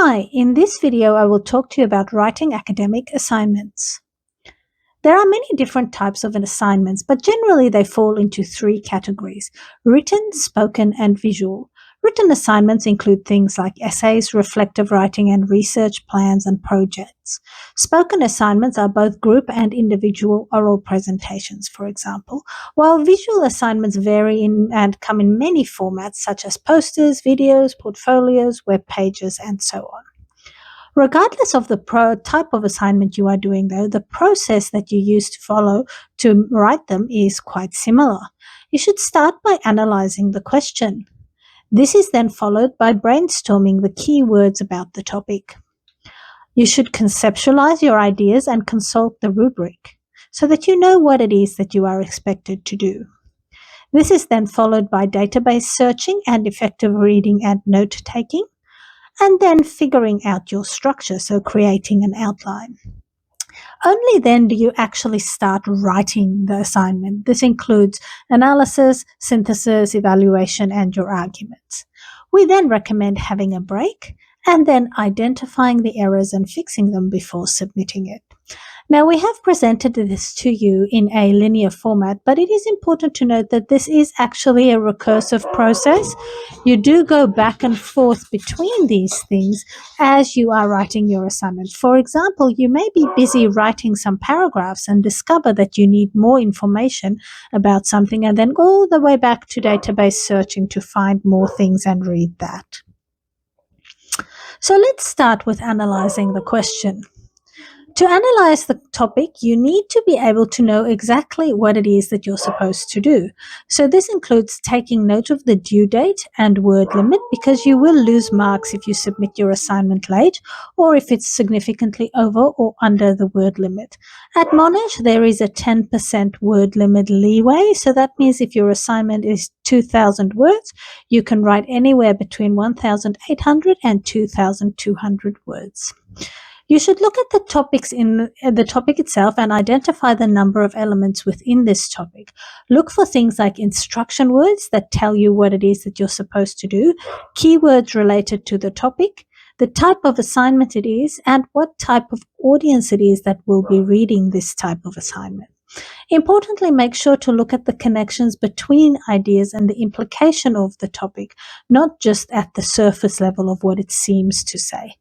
Hi, in this video I will talk to you about writing academic assignments. There are many different types of assignments, but generally they fall into three categories: written, spoken, and visual. Written assignments include things like essays, reflective writing, and research plans and projects. Spoken assignments are both group and individual oral presentations, for example, while visual assignments vary and come in many formats such as posters, videos, portfolios, web pages, and so on. Regardless of the type of assignment you are doing, though, the process that you use to follow to write them is quite similar. You should start by analyzing the question. This is then followed by brainstorming the key words about the topic. You should conceptualize your ideas and consult the rubric so that you know what it is that you are expected to do. This is then followed by database searching and effective reading and note-taking, and then figuring out your structure, so creating an outline. Only then do you actually start writing the assignment. This includes analysis, synthesis, evaluation, and your arguments. We then recommend having a break and then identifying the errors and fixing them before submitting it. Now, we have presented this to you in a linear format, but it is important to note that this is actually a recursive process. You do go back and forth between these things as you are writing your assignment. For example, you may be busy writing some paragraphs and discover that you need more information about something and then go all the way back to database searching to find more things and read that. So let's start with analyzing the question. To analyze the topic, you need to be able to know exactly what it is that you're supposed to do. So this includes taking note of the due date and word limit, because you will lose marks if you submit your assignment late or if it's significantly over or under the word limit. At Monash, there is a 10% word limit leeway. So that means if your assignment is 2,000 words, you can write anywhere between 1,800 and 2,200 words. You should look at the topics in the topic itself and identify the number of elements within this topic. Look for things like instruction words that tell you what it is that you're supposed to do, keywords related to the topic, the type of assignment it is, and what type of audience it is that will be reading this type of assignment. Importantly, make sure to look at the connections between ideas and the implication of the topic, not just at the surface level of what it seems to say.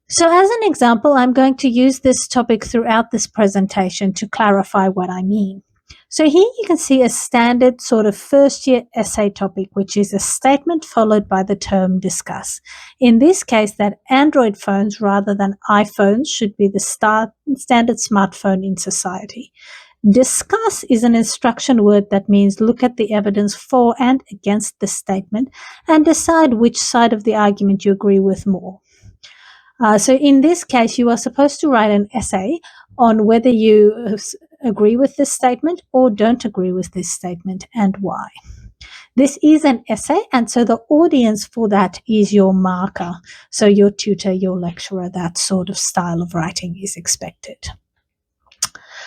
So as an example, I'm going to use this topic throughout this presentation to clarify what I mean. So here you can see a standard sort of first-year essay topic, which is a statement followed by the term discuss. In this case, that Android phones rather than iPhones should be the standard smartphone in society. Discuss is an instruction word that means look at the evidence for and against the statement and decide which side of the argument you agree with more. So in this case, you are supposed to write an essay on whether you agree with this statement or don't agree with this statement and why. This is an essay, and so the audience for that is your marker. So your tutor, your lecturer, that sort of style of writing is expected.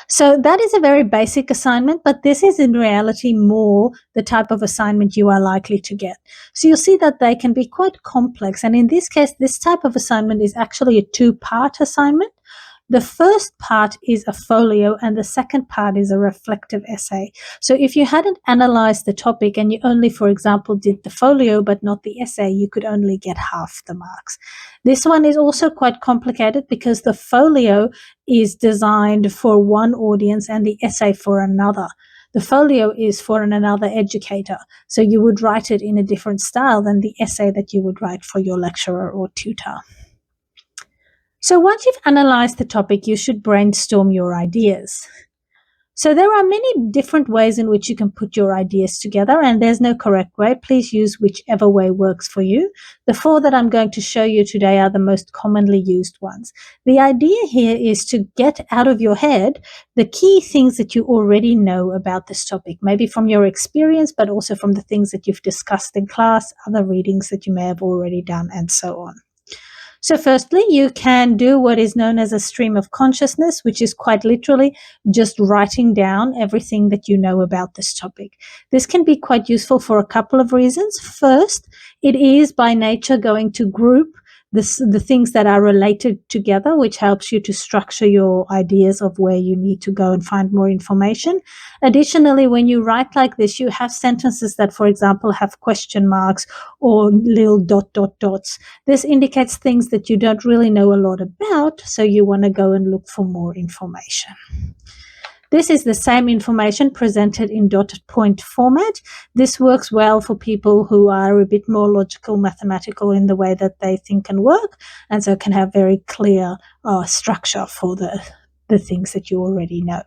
So that is a very basic assignment, but this is in reality more the type of assignment you are likely to get. So you'll see that they can be quite complex. And in this case, this type of assignment is actually a two-part assignment. The first part is a folio and the second part is a reflective essay. So if you hadn't analyzed the topic and you only, for example, did the folio but not the essay, you could only get half the marks. This one is also quite complicated because the folio is designed for one audience and the essay for another. The folio is for another educator, so you would write it in a different style than the essay that you would write for your lecturer or tutor. So once you've analyzed the topic, you should brainstorm your ideas. So there are many different ways in which you can put your ideas together, and there's no correct way. Please use whichever way works for you. The four that I'm going to show you today are the most commonly used ones. The idea here is to get out of your head the key things that you already know about this topic, maybe from your experience, but also from the things that you've discussed in class, other readings that you may have already done, and so on. So firstly, you can do what is known as a stream of consciousness, which is quite literally just writing down everything that you know about this topic. This can be quite useful for a couple of reasons. First, it is by nature going to group the things that are related together, which helps you to structure your ideas of where you need to go and find more information. Additionally, when you write like this, you have sentences that, for example, have question marks or little dots. This indicates things that you don't really know a lot about, so you want to go and look for more information. This is the same information presented in dotted point format. This works well for people who are a bit more logical, mathematical in the way that they think and work, and so can have very clear structure for the things that you already know.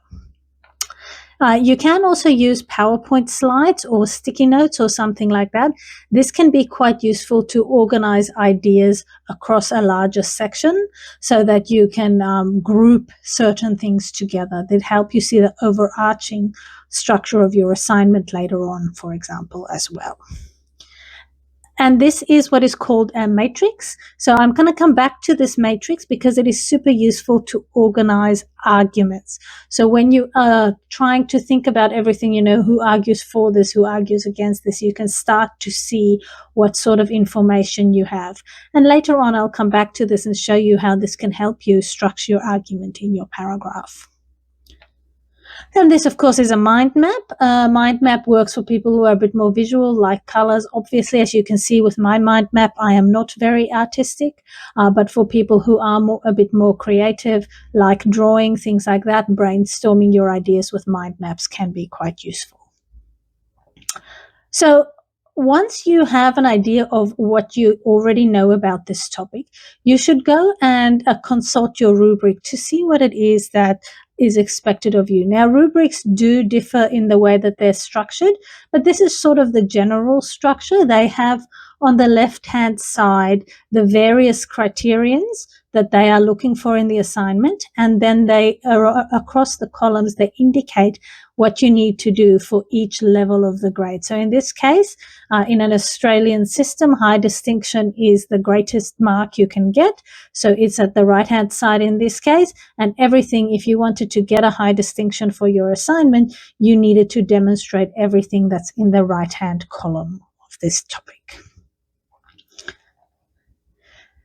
You can also use PowerPoint slides or sticky notes or something like that. This can be quite useful to organize ideas across a larger section so that you can group certain things together that help you see the overarching structure of your assignment later on, for example, as well. And this is what is called a matrix. So I'm going to come back to this matrix because it is super useful to organize arguments. So when you are trying to think about everything, who argues for this, who argues against this, you can start to see what sort of information you have. And later on, I'll come back to this and show you how this can help you structure your argument in your paragraph. And this, of course, is a mind map. Mind map works for people who are a bit more visual, like colors. Obviously, as you can see with my mind map, I am not very artistic, but for people who are a bit more creative, like drawing, things like that, brainstorming your ideas with mind maps can be quite useful. So once you have an idea of what you already know about this topic, you should go and consult your rubric to see what it is that is expected of you. Now, rubrics do differ in the way that they're structured, but this is sort of the general structure. They have on the left-hand side the various criterions that they are looking for in the assignment, and then they are across the columns, they indicate what you need to do for each level of the grade. So in this case, in an Australian system, high distinction is the greatest mark you can get. So it's at the right-hand side in this case, and everything, if you wanted to get a high distinction for your assignment, you needed to demonstrate everything that's in the right-hand column of this topic.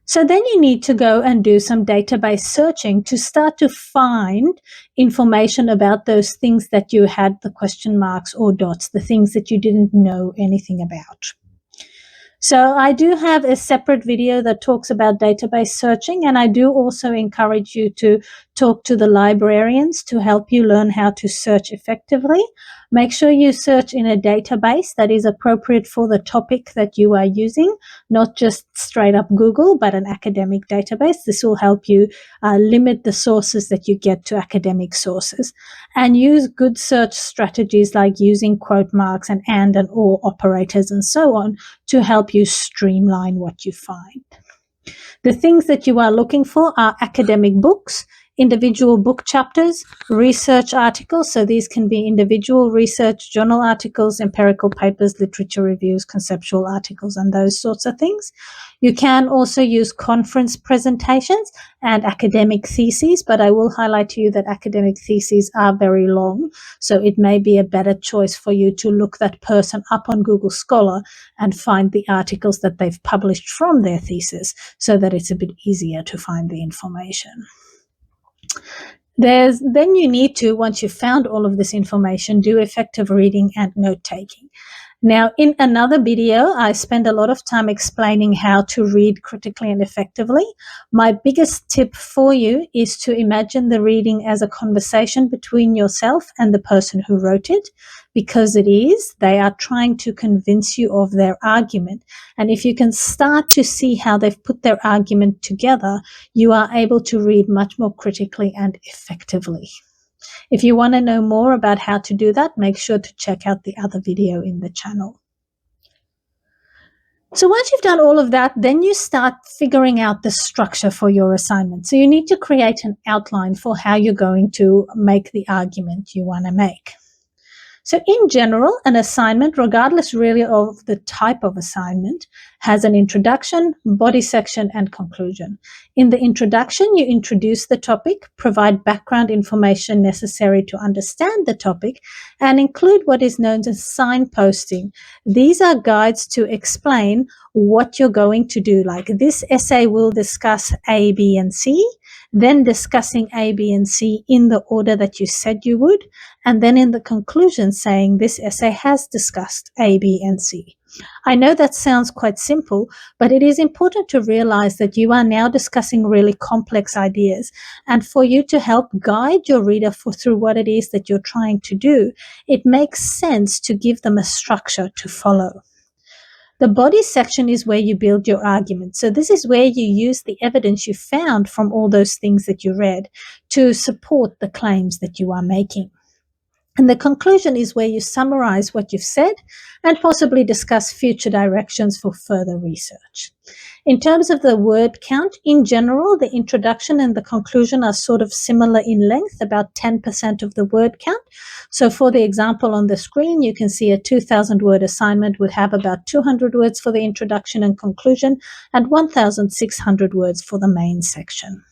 So then you need to go and do some database searching to start to find information about those things that you had the question marks or dots, the things that you didn't know anything about. So I do have a separate video that talks about database searching, and I do also encourage you to talk to the librarians to help you learn how to search effectively. Make sure you search in a database that is appropriate for the topic that you are using, not just straight up Google, but an academic database. This will help you limit the sources that you get to academic sources, and use good search strategies like using quote marks and or operators and so on to help you streamline what you find. The things that you are looking for are academic books, individual book chapters, research articles. So these can be individual research, journal articles, empirical papers, literature reviews, conceptual articles, and those sorts of things. You can also use conference presentations and academic theses, but I will highlight to you that academic theses are very long, so it may be a better choice for you to look that person up on Google Scholar and find the articles that they've published from their thesis so that it's a bit easier to find the information. Then you need to, once you've found all of this information, do effective reading and note-taking. Now, in another video, I spend a lot of time explaining how to read critically and effectively. My biggest tip for you is to imagine the reading as a conversation between yourself and the person who wrote it, because they are trying to convince you of their argument. And if you can start to see how they've put their argument together, you are able to read much more critically and effectively. If you want to know more about how to do that, make sure to check out the other video in the channel. So once you've done all of that, then you start figuring out the structure for your assignment. So you need to create an outline for how you're going to make the argument you want to make. So in general, an assignment, regardless really of the type of assignment, has an introduction, body section, and conclusion. In the introduction, you introduce the topic, provide background information necessary to understand the topic, and include what is known as signposting. These are guides to explain what you're going to do. Like, this essay will discuss A, B, and C, then discussing A, B, and C in the order that you said you would, and then in the conclusion saying this essay has discussed A, B, and C. I know that sounds quite simple, but it is important to realize that you are now discussing really complex ideas, and for you to help guide your reader through what it is that you're trying to do, it makes sense to give them a structure to follow. The body section is where you build your argument. So this is where you use the evidence you found from all those things that you read to support the claims that you are making. And the conclusion is where you summarize what you've said and possibly discuss future directions for further research. In terms of the word count, in general, the introduction and the conclusion are sort of similar in length, about 10% of the word count. So for the example on the screen, you can see a 2,000-word assignment would have about 200 words for the introduction and conclusion and 1,600 words for the main section.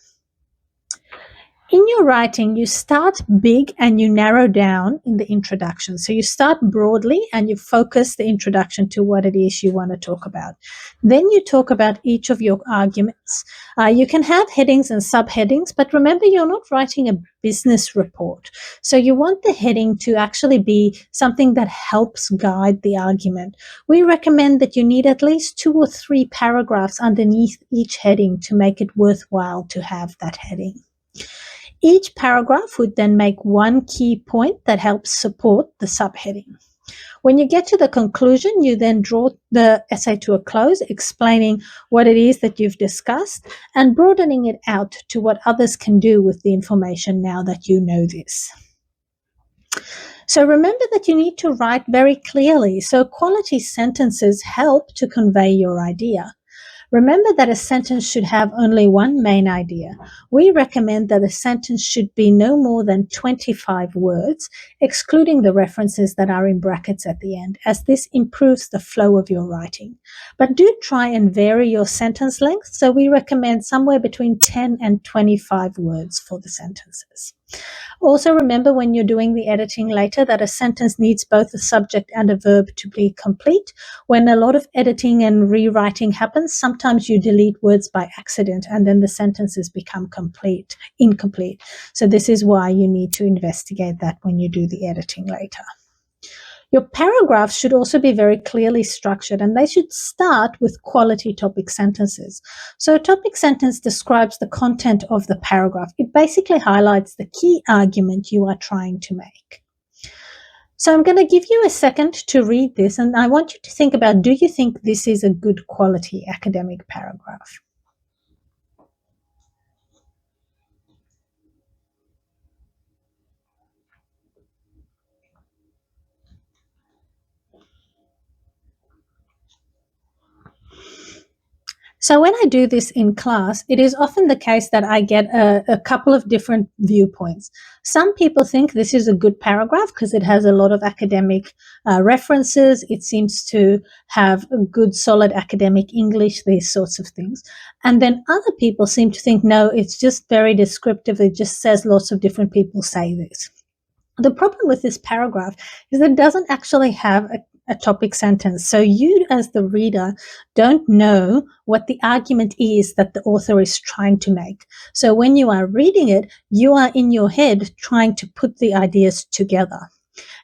In your writing, you start big and you narrow down in the introduction. So you start broadly and you focus the introduction to what it is you want to talk about. Then you talk about each of your arguments. You can have headings and subheadings, but remember, you're not writing a business report. So you want the heading to actually be something that helps guide the argument. We recommend that you need at least 2 or 3 paragraphs underneath each heading to make it worthwhile to have that heading. Each paragraph would then make one key point that helps support the subheading. When you get to the conclusion, you then draw the essay to a close, explaining what it is that you've discussed and broadening it out to what others can do with the information now that you know this. So remember that you need to write very clearly, so quality sentences help to convey your idea. Remember that a sentence should have only one main idea. We recommend that a sentence should be no more than 25 words, excluding the references that are in brackets at the end, as this improves the flow of your writing. But do try and vary your sentence length, so we recommend somewhere between 10 and 25 words for the sentences. Also remember, when you're doing the editing later, that a sentence needs both a subject and a verb to be complete. When a lot of editing and rewriting happens, sometimes you delete words by accident and then the sentences become incomplete. So this is why you need to investigate that when you do the editing later. Your paragraphs should also be very clearly structured, and they should start with quality topic sentences. So a topic sentence describes the content of the paragraph. It basically highlights the key argument you are trying to make. So I'm going to give you a second to read this, and I want you to think about, do you think this is a good quality academic paragraph? So when I do this in class, it is often the case that I get a couple of different viewpoints. Some people think this is a good paragraph because it has a lot of academic references. It seems to have a good, solid academic English, these sorts of things. And then other people seem to think, no, it's just very descriptive. It just says lots of different people say this. The problem with this paragraph is that it doesn't actually have a topic sentence. So you, as the reader, don't know what the argument is that the author is trying to make. So when you are reading it, you are in your head trying to put the ideas together.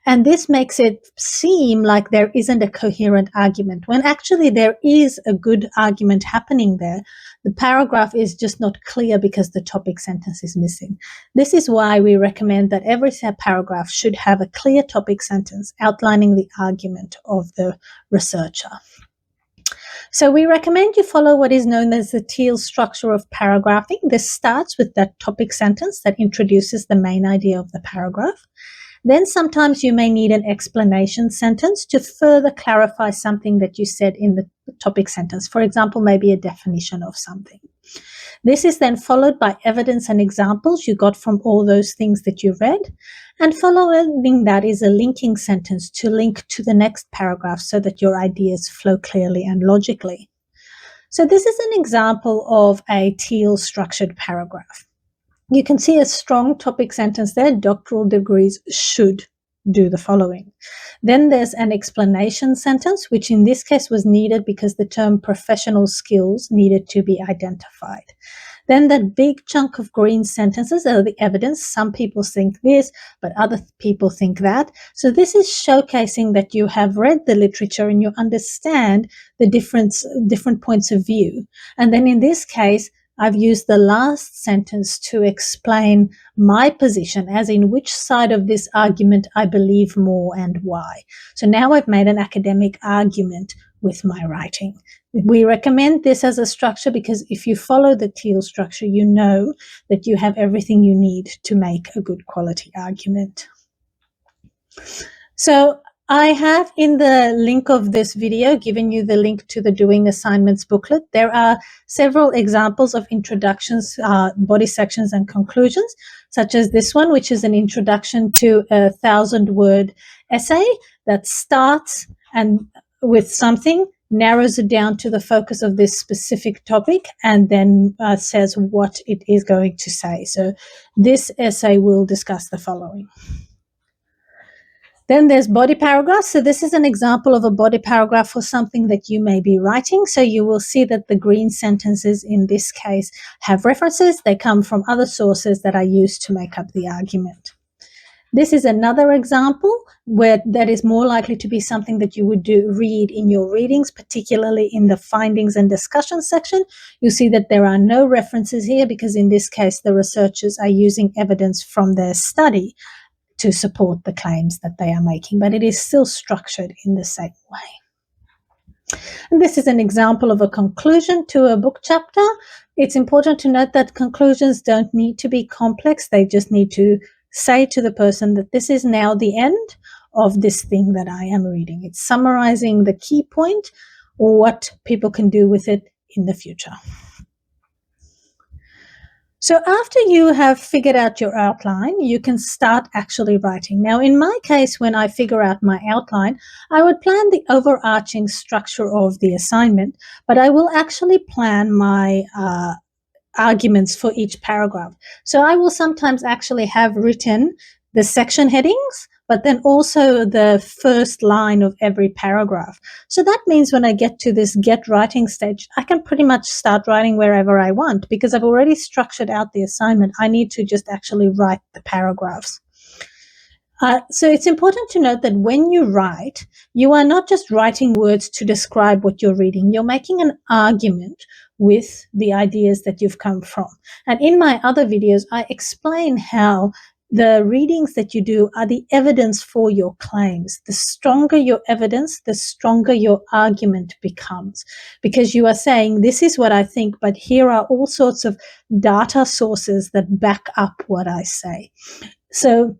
And this makes it seem like there isn't a coherent argument, when actually there is a good argument happening there. The paragraph is just not clear because the topic sentence is missing. This is why we recommend that every paragraph should have a clear topic sentence outlining the argument of the researcher. So we recommend you follow what is known as the TEEL structure of paragraphing. This starts with that topic sentence that introduces the main idea of the paragraph. Then sometimes you may need an explanation sentence to further clarify something that you said in the topic sentence. For example, maybe a definition of something. This is then followed by evidence and examples you got from all those things that you read. And following that is a linking sentence to link to the next paragraph so that your ideas flow clearly and logically. So this is an example of a TEEL structured paragraph. You can see a strong topic sentence there: doctoral degrees should do the following. Then there's an explanation sentence, which in this case was needed because the term professional skills needed to be identified. Then that big chunk of green sentences are the evidence. Some people think this, but other people think that. So this is showcasing that you have read the literature and you understand the different points of view. And then in this case, I've used the last sentence to explain my position, as in which side of this argument I believe more and why. So now I've made an academic argument with my writing. We recommend this as a structure because if you follow the TEEL structure, you know that you have everything you need to make a good quality argument. So I have in the link of this video given you the link to the Doing Assignments booklet. There are several examples of introductions, body sections and conclusions, such as this one, which is an introduction to a 1,000-word essay that starts and with something, narrows it down to the focus of this specific topic, and then says what it is going to say. So this essay will discuss the following. Then there's body paragraphs. So this is an example of a body paragraph for something that you may be writing. So you will see that the green sentences in this case have references. They come from other sources that are used to make up the argument. This is another example where that is more likely to be something that you would read in your readings, particularly in the findings and discussion section. You see that there are no references here because in this case, the researchers are using evidence from their study to support the claims that they are making, but it is still structured in the same way. And this is an example of a conclusion to a book chapter. It's important to note that conclusions don't need to be complex. They just need to say to the person that this is now the end of this thing that I am reading. It's summarizing the key point or what people can do with it in the future. So after you have figured out your outline, you can start actually writing. Now, in my case, when I figure out my outline, I would plan the overarching structure of the assignment, but I will actually plan my arguments for each paragraph. So I will sometimes actually have written the section headings, but then also the first line of every paragraph. So that means when I get to this get writing stage, I can pretty much start writing wherever I want because I've already structured out the assignment. I need to just actually write the paragraphs. So it's important to note that when you write, you are not just writing words to describe what you're reading. You're making an argument with the ideas that you've come from. And in my other videos, I explain how the readings that you do are the evidence for your claims. The stronger your evidence, the stronger your argument becomes, because you are saying, this is what I think, but here are all sorts of data sources that back up what I say. So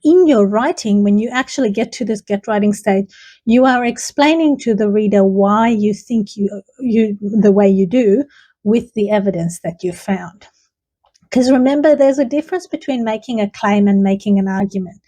in your writing, when you actually get to this get writing stage, you are explaining to the reader why you think you the way you do with the evidence that you found. Because remember, there's a difference between making a claim and making an argument.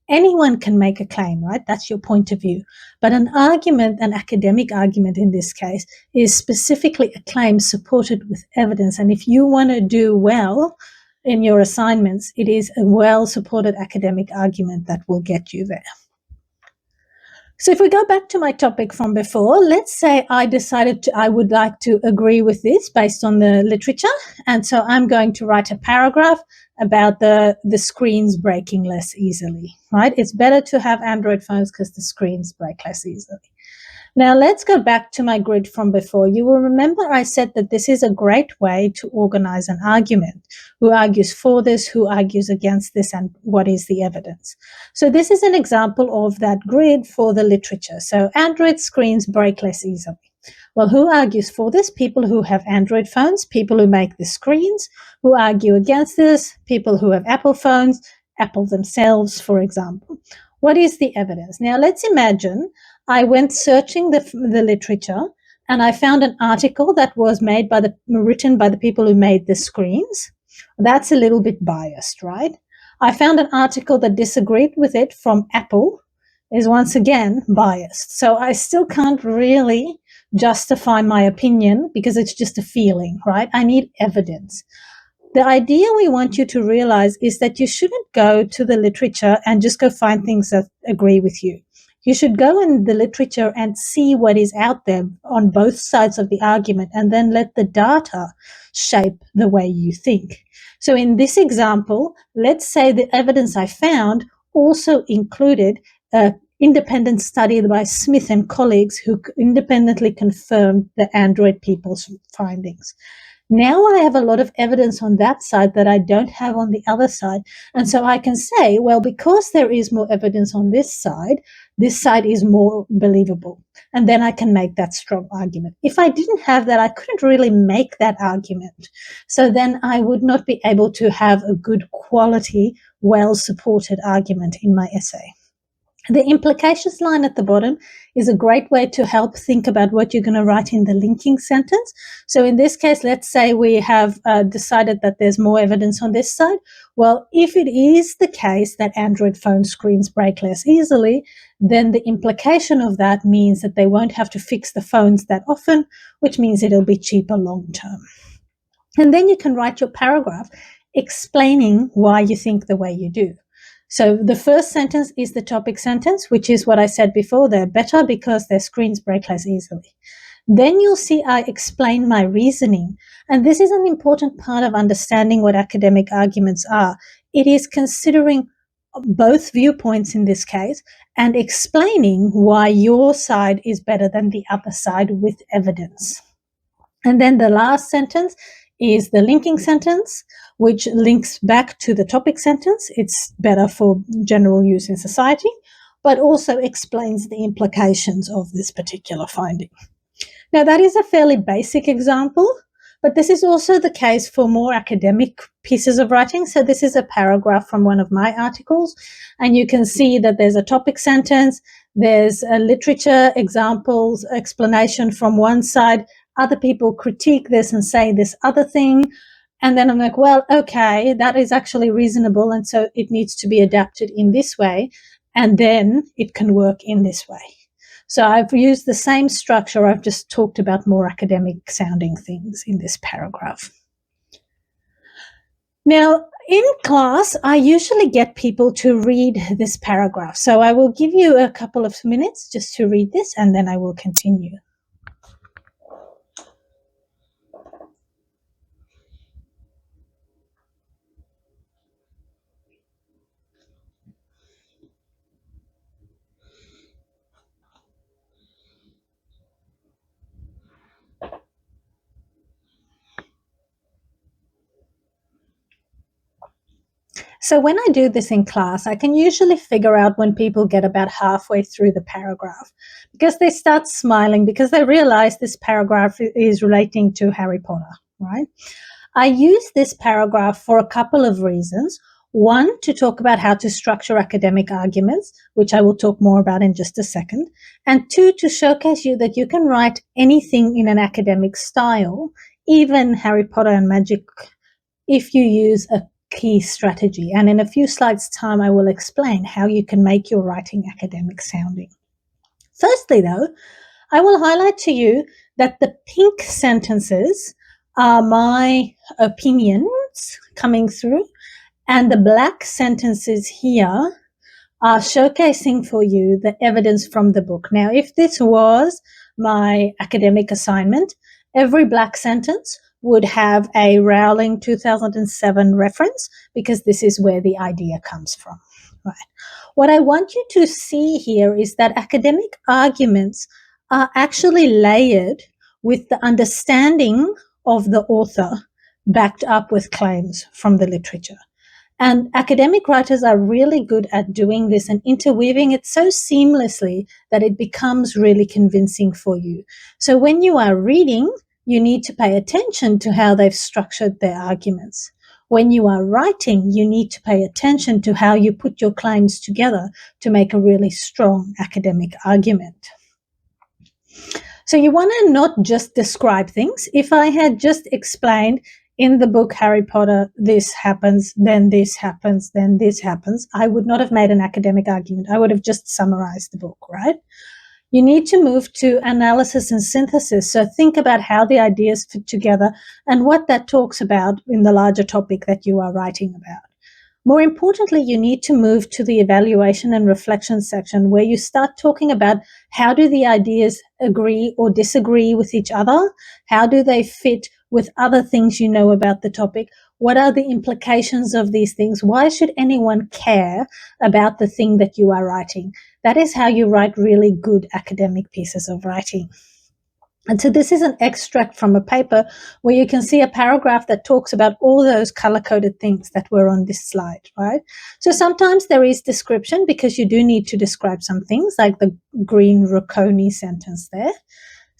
Anyone can make a claim, right? That's your point of view. But an argument, an academic argument in this case, is specifically a claim supported with evidence. And if you want to do well in your assignments, it is a well-supported academic argument that will get you there. So if we go back to my topic from before, let's say I decided I would like to agree with this based on the literature. And so I'm going to write a paragraph about the screens breaking less easily, right? It's better to have Android phones because the screens break less easily. Now let's go back to my grid from before. You will remember I said that this is a great way to organize an argument. Who argues for this, who argues against this, and what is the evidence? So this is an example of that grid for the literature. So Android screens break less easily. Well, who argues for this? People who have Android phones, people who make the screens. Who argue against this? People who have Apple phones. Apple themselves, for example. What is the evidence? Now, let's imagine I went searching the literature and I found an article that was written by the people who made the screens. That's a little bit biased, right? I found an article that disagreed with it from Apple, is once again biased. So I still can't really justify my opinion because it's just a feeling, right? I need evidence. The idea we want you to realize is that you shouldn't go to the literature and just go find things that agree with you. You should go in the literature and see what is out there on both sides of the argument and then let the data shape the way you think. So in this example, let's say the evidence I found also included an independent study by Smith and colleagues who independently confirmed the Android people's findings. Now I have a lot of evidence on that side that I don't have on the other side. And so I can say, well, because there is more evidence on this side is more believable. And then I can make that strong argument. If I didn't have that, I couldn't really make that argument. So then I would not be able to have a good quality, well-supported argument in my essay. The implications line at the bottom is a great way to help think about what you're going to write in the linking sentence. So in this case, let's say we have decided that there's more evidence on this side. Well, if it is the case that Android phone screens break less easily, then the implication of that means that they won't have to fix the phones that often, which means it'll be cheaper long term. And then you can write your paragraph explaining why you think the way you do. So the first sentence is the topic sentence, which is what I said before. They're better because their screens break less easily. Then you'll see I explain my reasoning. And this is an important part of understanding what academic arguments are. It is considering both viewpoints in this case and explaining why your side is better than the other side with evidence. And then the last sentence is the linking sentence, which links back to the topic sentence. It's better for general use in society, but also explains the implications of this particular finding. Now, that is a fairly basic example, but this is also the case for more academic pieces of writing. So this is a paragraph from one of my articles, and you can see that there's a topic sentence, there's a literature examples, explanation from one side. Other people critique this and say this other thing. And then I'm like, well, okay, that is actually reasonable. And so it needs to be adapted in this way. And then it can work in this way. So I've used the same structure. I've just talked about more academic sounding things in this paragraph. Now, in class, I usually get people to read this paragraph. So I will give you a couple of minutes just to read this, and then I will continue. So when I do this in class, I can usually figure out when people get about halfway through the paragraph because they start smiling because they realize this paragraph is relating to Harry Potter, right? I use this paragraph for a couple of reasons. One, to talk about how to structure academic arguments, which I will talk more about in just a second. And two, to showcase you that you can write anything in an academic style, even Harry Potter and magic, if you use a key strategy. And in a few slides' time, I will explain how you can make your writing academic sounding. Firstly, though, I will highlight to you that the pink sentences are my opinions coming through, and the black sentences here are showcasing for you the evidence from the book. Now, if this was my academic assignment, every black sentence would have a Rowling 2007 reference because this is where the idea comes from. Right. What I want you to see here is that academic arguments are actually layered with the understanding of the author backed up with claims from the literature. And academic writers are really good at doing this and interweaving it so seamlessly that it becomes really convincing for you. So when you are reading, you need to pay attention to how they've structured their arguments. When you are writing, you need to pay attention to how you put your claims together to make a really strong academic argument. So you want to not just describe things. If I had just explained in the book Harry Potter, this happens, then this happens, then this happens, I would not have made an academic argument. I would have just summarized the book, right? You need to move to analysis and synthesis. So think about how the ideas fit together and what that talks about in the larger topic that you are writing about. More importantly, you need to move to the evaluation and reflection section where you start talking about how do the ideas agree or disagree with each other? How do they fit with other things you know about the topic? What are the implications of these things? Why should anyone care about the thing that you are writing? That is how you write really good academic pieces of writing. And so this is an extract from a paper where you can see a paragraph that talks about all those color-coded things that were on this slide, right? So sometimes there is description because you do need to describe some things like the green Rocconi sentence there.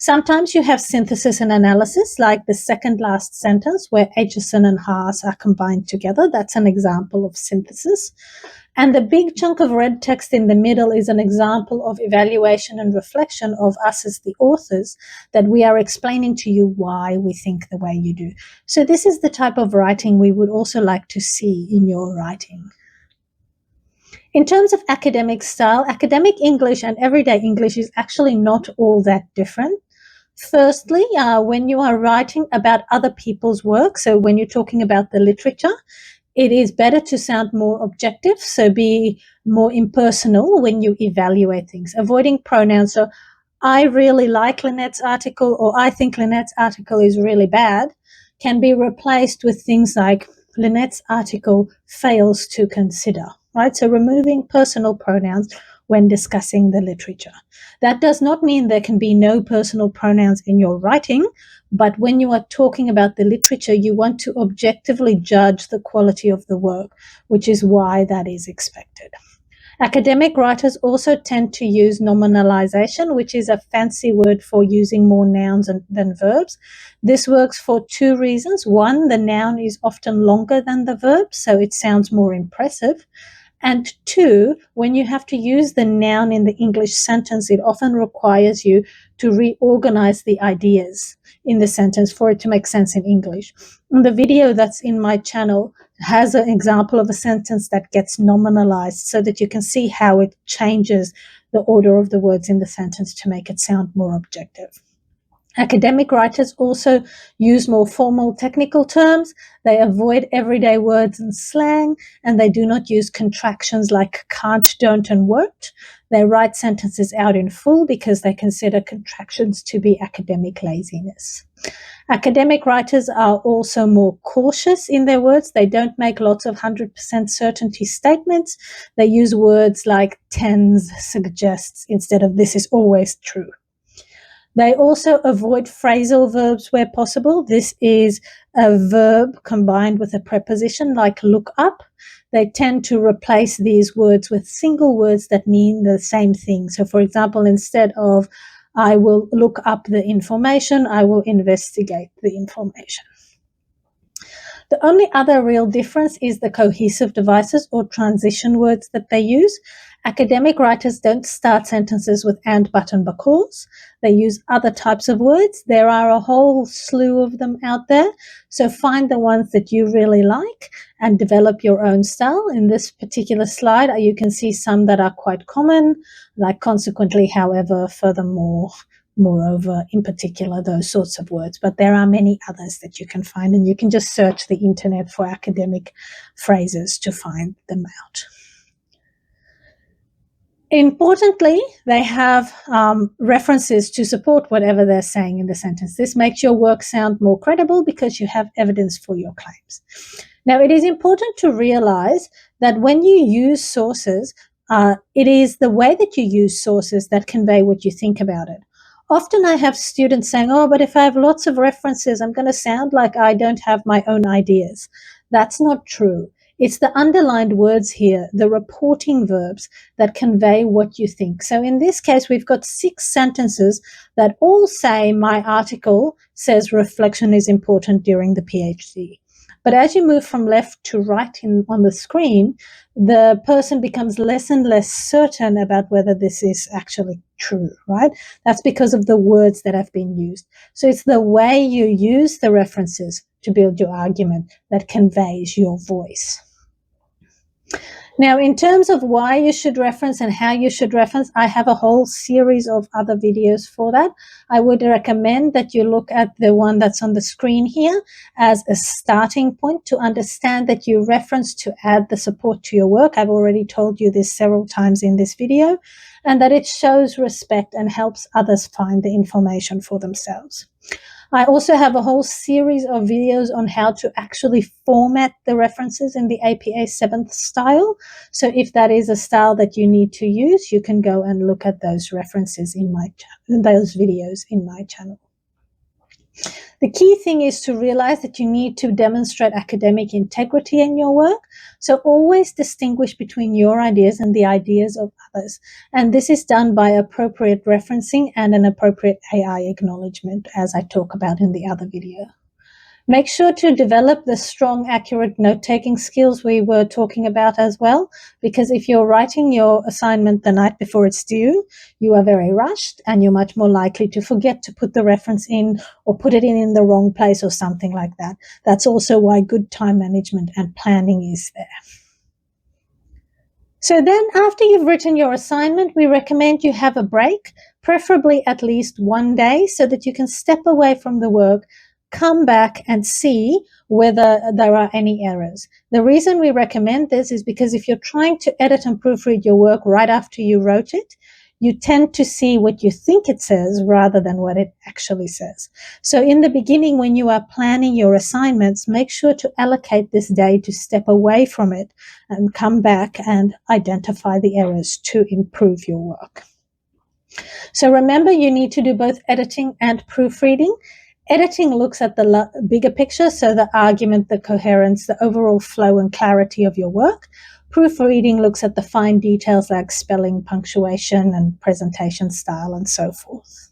Sometimes you have synthesis and analysis, like the second last sentence where Aitchison and Haas are combined together. That's an example of synthesis. And the big chunk of red text in the middle is an example of evaluation and reflection of us as the authors, that we are explaining to you why we think the way you do. So this is the type of writing we would also like to see in your writing. In terms of academic style, academic English and everyday English is actually not all that different. Firstly, when you are writing about other people's work, so when you're talking about the literature, it is better to sound more objective, so be more impersonal when you evaluate things, avoiding pronouns. So I really like Lynette's article, or I think Lynette's article is really bad, can be replaced with things like Lynette's article fails to consider, right? So removing personal pronouns when discussing the literature. That does not mean there can be no personal pronouns in your writing, but when you are talking about the literature, you want to objectively judge the quality of the work, which is why that is expected. Academic writers also tend to use nominalization, which is a fancy word for using more nouns than verbs. This works for two reasons. One, the noun is often longer than the verb, so it sounds more impressive. And two, when you have to use the noun in the English sentence, it often requires you to reorganize the ideas in the sentence for it to make sense in English. And the video that's in my channel has an example of a sentence that gets nominalized so that you can see how it changes the order of the words in the sentence to make it sound more objective. Academic writers also use more formal technical terms. They avoid everyday words and slang, and they do not use contractions like can't, don't, and won't. They write sentences out in full because they consider contractions to be academic laziness. Academic writers are also more cautious in their words. They don't make lots of 100% certainty statements. They use words like tends, suggests, instead of this is always true. They also avoid phrasal verbs where possible. This is a verb combined with a preposition like look up. They tend to replace these words with single words that mean the same thing. So, for example, instead of I will look up the information, I will investigate the information. The only other real difference is the cohesive devices or transition words that they use. Academic writers don't start sentences with and, but, and because. They use other types of words. There are a whole slew of them out there. So find the ones that you really like and develop your own style. In this particular slide, you can see some that are quite common, like consequently, however, furthermore, moreover, in particular, those sorts of words. But there are many others that you can find, and you can just search the internet for academic phrases to find them out. Importantly, they have references to support whatever they're saying in the sentence. This makes your work sound more credible because you have evidence for your claims. Now, it is important to realize that when you use sources, it is the way that you use sources that convey what you think about it. Often I have students saying, oh, but if I have lots of references, I'm going to sound like I don't have my own ideas. That's not true. It's the underlined words here, the reporting verbs that convey what you think. So in this case, we've got 6 sentences that all say my article says reflection is important during the PhD. But as you move from left to right on the screen, the person becomes less and less certain about whether this is actually true, right? That's because of the words that have been used. So it's the way you use the references to build your argument that conveys your voice. Now, in terms of why you should reference and how you should reference, I have a whole series of other videos for that. I would recommend that you look at the one that's on the screen here as a starting point to understand that you reference to add the support to your work. I've already told you this several times in this video, and that it shows respect and helps others find the information for themselves. I also have a whole series of videos on how to actually format the references in the APA 7th style. So if that is a style that you need to use, you can go and look at those references in my those videos in my channel. The key thing is to realize that you need to demonstrate academic integrity in your work. So always distinguish between your ideas and the ideas of others. And this is done by appropriate referencing and an appropriate AI acknowledgement, as I talk about in the other video. Make sure to develop the strong, accurate note-taking skills we were talking about as well, because if you're writing your assignment the night before it's due, you are very rushed and you're much more likely to forget to put the reference in or put it in the wrong place or something like that. That's also why good time management and planning is there. So then after you've written your assignment, we recommend you have a break, preferably at least one day, so that you can step away from the work, come back and see whether there are any errors. The reason we recommend this is because if you're trying to edit and proofread your work right after you wrote it, you tend to see what you think it says rather than what it actually says. So in the beginning, when you are planning your assignments, make sure to allocate this day to step away from it and come back and identify the errors to improve your work. So remember, you need to do both editing and proofreading. Editing looks at the bigger picture, so the argument, the coherence, the overall flow and clarity of your work. Proofreading looks at the fine details like spelling, punctuation, and presentation style, and so forth.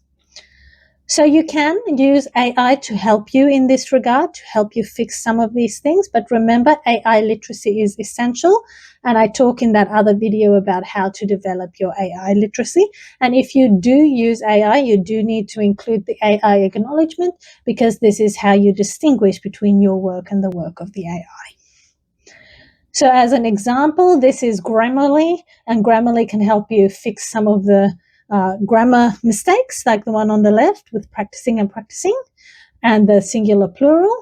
So you can use AI to help you in this regard, to help you fix some of these things. But remember, AI literacy is essential. And I talk in that other video about how to develop your AI literacy. And if you do use AI, you do need to include the AI acknowledgement, because this is how you distinguish between your work and the work of the AI. So as an example, this is Grammarly, and Grammarly can help you fix some of the grammar mistakes, like the one on the left with practicing and practicing, and the singular plural.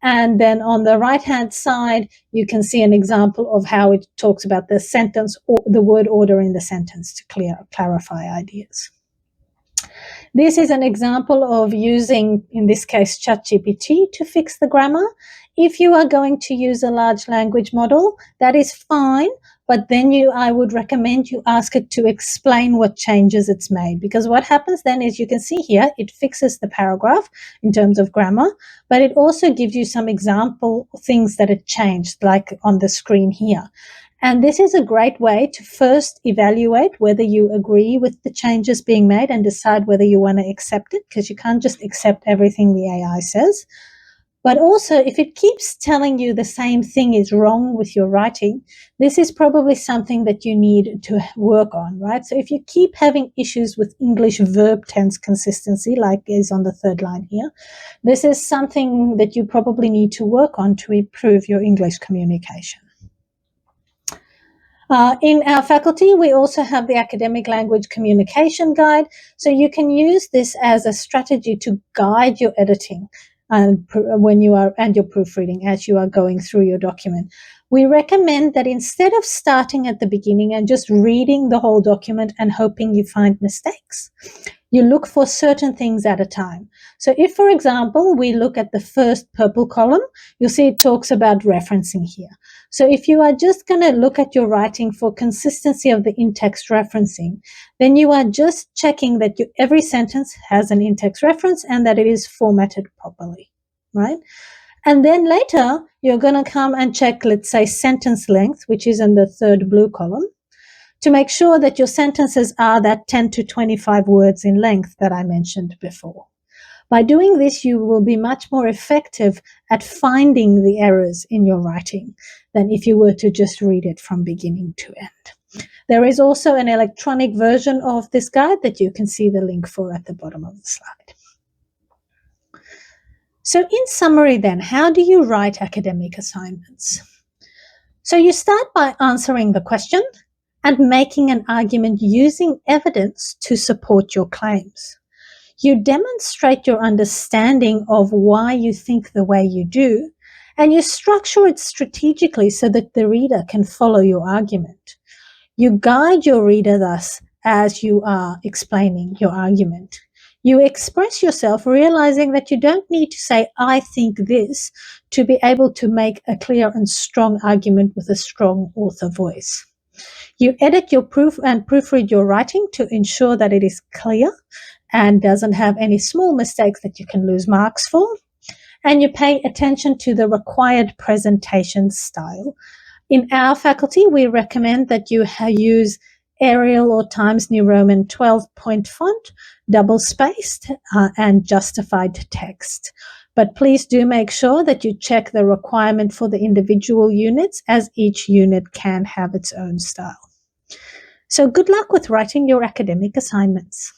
And then on the right-hand side, you can see an example of how it talks about the sentence or the word order in the sentence to clarify ideas. This is an example of using, in this case, ChatGPT to fix the grammar. If you are going to use a large language model, that is fine, but then I would recommend you ask it to explain what changes it's made, because what happens then is, you can see here, it fixes the paragraph in terms of grammar, but it also gives you some example things that it changed, like on the screen here. And this is a great way to first evaluate whether you agree with the changes being made and decide whether you want to accept it, because you can't just accept everything the AI says. But also, if it keeps telling you the same thing is wrong with your writing, this is probably something that you need to work on, right? So if you keep having issues with English verb tense consistency, like is on the third line here, this is something that you probably need to work on to improve your English communication. In our faculty, we also have the Academic Language Communication Guide, so you can use this as a strategy to guide your editing and your proofreading as you are going through your document. We recommend that instead of starting at the beginning and just reading the whole document and hoping you find mistakes, you look for certain things at a time. So if, for example, we look at the first purple column, you'll see it talks about referencing here. So if you are just going to look at your writing for consistency of the in-text referencing, then you are just checking that every sentence has an in-text reference and that it is formatted properly, right? And then later, you're going to come and check, let's say, sentence length, which is in the third blue column, to make sure that your sentences are that 10 to 25 words in length that I mentioned before. By doing this, you will be much more effective at finding the errors in your writing than if you were to just read it from beginning to end. There is also an electronic version of this guide that you can see the link for at the bottom of the slide. So in summary then, how do you write academic assignments? So you start by answering the question and making an argument using evidence to support your claims. You demonstrate your understanding of why you think the way you do, and you structure it strategically so that the reader can follow your argument. You guide your reader thus as you are explaining your argument. You express yourself realizing that you don't need to say, I think this, to be able to make a clear and strong argument with a strong author voice. You edit your proof and proofread your writing to ensure that it is clear and doesn't have any small mistakes that you can lose marks for. And you pay attention to the required presentation style. In our faculty, we recommend that you use Arial or Times New Roman 12-point font, double-spaced, and justified text. But please do make sure that you check the requirement for the individual units, as each unit can have its own style. So good luck with writing your academic assignments.